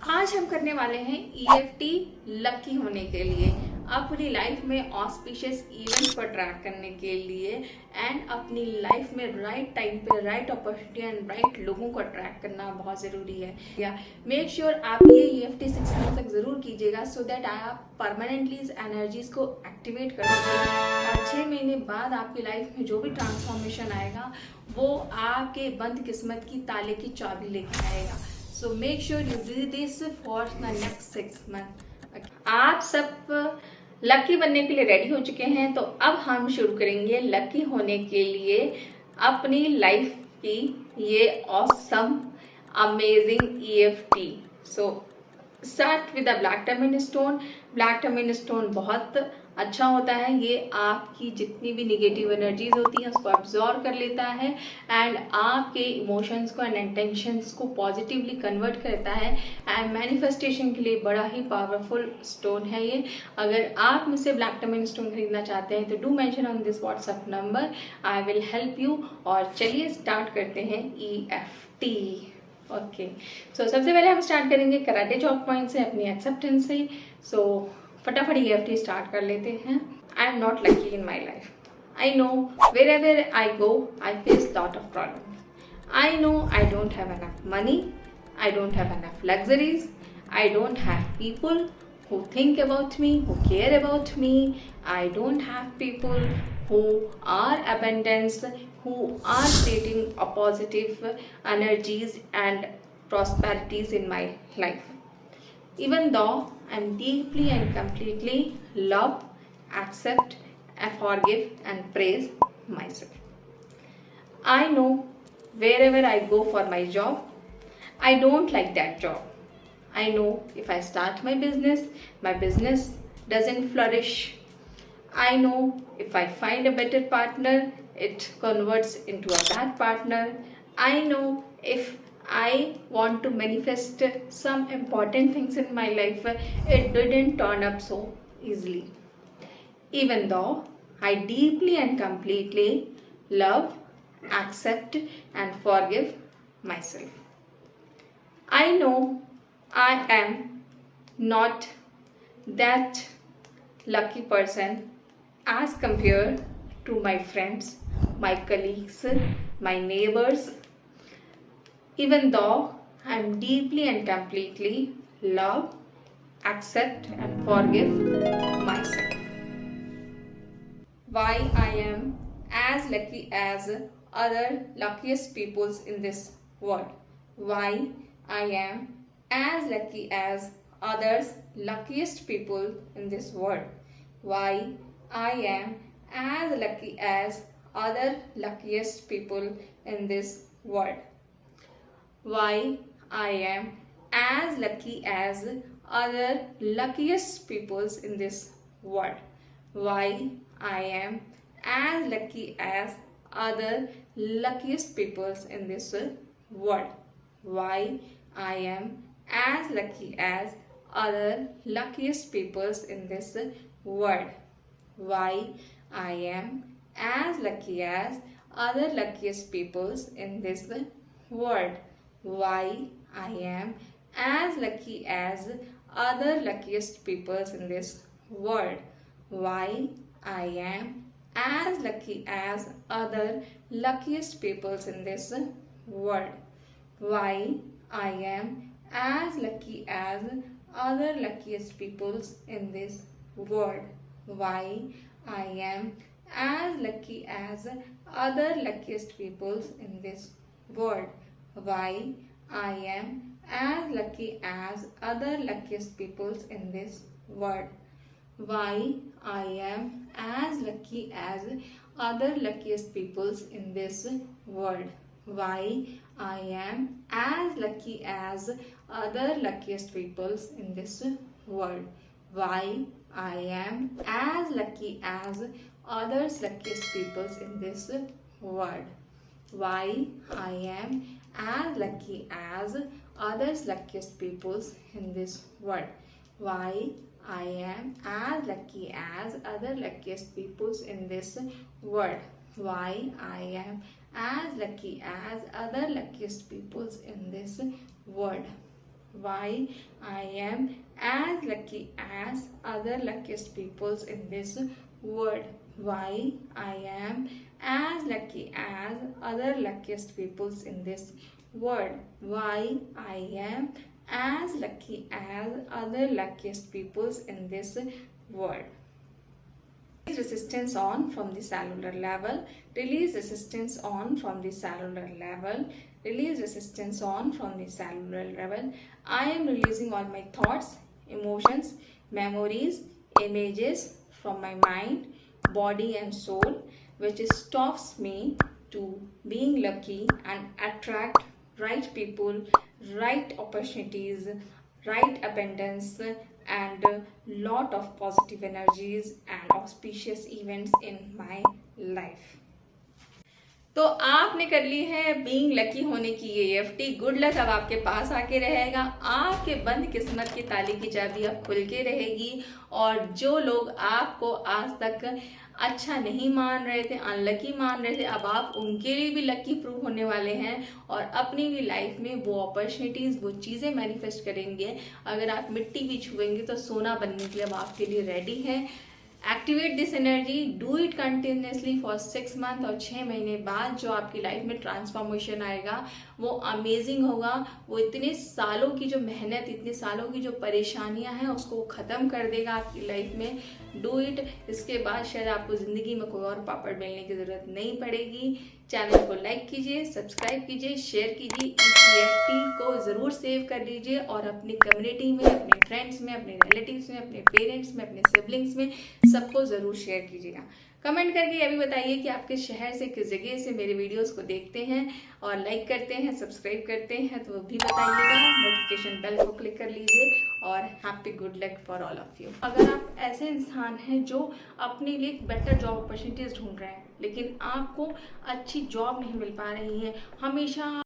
आज हम करने वाले हैं ईएफटी लकी होने के लिए, अपनी लाइफ में ऑस्पिशियस इवेंट्स को ट्रैक करने के लिए एंड अपनी लाइफ में राइट टाइम पे राइट अपॉर्चुनिटी एंड राइट लोगों को अट्रैक्ट करना बहुत ज़रूरी है। या मेक श्योर आप ये ईएफटी 6 मंथ तक ज़रूर कीजिएगा सो दैट आप परमानेंटली इस एनर्जीज को एक्टिवेट कर सकें और 6 महीने बाद आपकी लाइफ में जो भी ट्रांसफॉर्मेशन आएगा वो आपके बंद किस्मत की ताले की चाबी लेके आएगा। So make sure you do this for the next 6 months. आप सब लकी बनने के लिए रेडी हो चुके हैं, तो अब हम शुरू करेंगे लकी होने के लिए अपनी लाइफ की ये awesome amazing EFT. So start with the black tourmaline stone. Black tourmaline stone बहुत अच्छा होता है, ये आपकी जितनी भी निगेटिव एनर्जीज होती हैं उसको अब्जॉर्ब कर लेता है एंड आपके इमोशंस को एंड इंटेंशंस को पॉजिटिवली कन्वर्ट करता है एंड मैनिफेस्टेशन के लिए बड़ा ही पावरफुल स्टोन है ये। अगर आप मुझसे ब्लैक टर्मिन स्टोन खरीदना चाहते हैं तो do mention on this WhatsApp number, I will help you. और चलिए स्टार्ट करते हैं ईएफटी। ओके, सो सबसे पहले हम स्टार्ट करेंगे कराटे चॉक पॉइंट से, अपनी एक्सेप्टेंस से। सो फटाफट ईएफटी स्टार्ट कर लेते हैं। I am not lucky in my life. I know wherever I go I face lot of problem. I know I don't have enough money. I don't have enough luxuries. I don't have people who think about me, who care about me. I don't have people who are abundance, who are creating a positive energies and prosperities in my life. Even though I'm deeply and completely love, accept, forgive and praise myself. I know wherever I go for my job, I don't like that job. I know if I start my business doesn't flourish. I know if I find a better partner, it converts into a bad partner. I know if I want to manifest some important things in my life, it didn't turn up so easily. Even though I deeply and completely love, accept and forgive myself. I know I am not that lucky person as compared to my friends, my colleagues, my neighbors. Even though I am deeply and completely love, accept and forgive myself. Why I am as lucky as other luckiest peoples in this world. Why I am as lucky as others luckiest people in this world. Why I am as lucky as other luckiest people in this world. Why I am as lucky as other luckiest peoples in this world. Why I am as lucky as other luckiest peoples in this world. Why I am as lucky as other luckiest peoples in this world. Why I am as lucky as other luckiest peoples in this world. Why I am as lucky as other luckiest peoples in this world. Why I am as lucky as other luckiest peoples in this world. Why I am as lucky as other luckiest peoples in this world. Why I am as lucky as other luckiest peoples in this world. Why I am as lucky as other luckiest peoples in this world. Why I am as lucky as other luckiest peoples in this world. Why I am as lucky as other luckiest peoples in this world. Why I am as lucky as others luckiest peoples in this world. Why I am as lucky as others luckiest peoples in this world. Why I am as lucky as other luckiest peoples in this world. Why I am as lucky as other luckiest peoples in this world. why I am as lucky as other luckiest peoples in this world. Why I am as lucky as other luckiest peoples in this world. Why I am as lucky as other luckiest peoples in this world. Release resistance on from the cellular level. Release resistance on from the cellular level. Release resistance on from the cellular level. I am releasing all my thoughts, emotions, memories, images from my mind, body and soul, which stops me to being lucky and attract right people, right opportunities, right abundance, and a lot of positive energies and auspicious events in my life. तो आपने कर ली है being lucky होने की EFT। Good luck अब आपके पास आके रहेगा। आपके बंद किस्मत की ताले की चाबी अब खुल के रहेगी। और जो लोग आपको आज तक अच्छा नहीं मान रहे थे, अनलकी मान रहे थे, अब आप उनके लिए भी लकी प्रूव होने वाले हैं और अपनी भी लाइफ में वो अपॉर्चुनिटीज, वो चीज़ें मैनिफेस्ट करेंगे। अगर आप मिट्टी भी छुएंगे तो सोना बनने के लिए अब आपके लिए रेडी है। Activate this energy, do it continuously for 6 month और 6 महीने बाद जो आपकी लाइफ में ट्रांसफॉर्मेशन आएगा वो अमेजिंग होगा। वो इतने सालों की जो मेहनत, इतने सालों की जो परेशानियां हैं उसको वो ख़त्म कर देगा आपकी लाइफ में। Do it. इसके बाद शायद आपको ज़िंदगी में कोई और पापड़ बेलने की ज़रूरत नहीं पड़ेगी। चैनल को लाइक कीजिए, सब्सक्राइब कीजिए, शेयर कीजिए। इस EFT को ज़रूर सेव कर लीजिए और अपनी कम्युनिटी में, अपने फ्रेंड्स में, अपने रिलेटिव्स में, अपने पेरेंट्स में, अपने सिबलिंग्स में सबको ज़रूर शेयर कीजिएगा। कमेंट करके ये भी बताइए कि आप किस शहर से, किस जगह से मेरे वीडियोस को देखते हैं और लाइक करते हैं, सब्सक्राइब करते हैं, तो वो भी बताइएगा। नोटिफिकेशन बेल को क्लिक कर लीजिए और happy good luck for all of you. अगर आप ऐसे इंसान हैं जो अपने लिए बेटर जॉब अपॉर्चुनिटीज ढूंढ रहे हैं लेकिन आपको अच्छी जॉब नहीं मिल पा रही है, हमेशा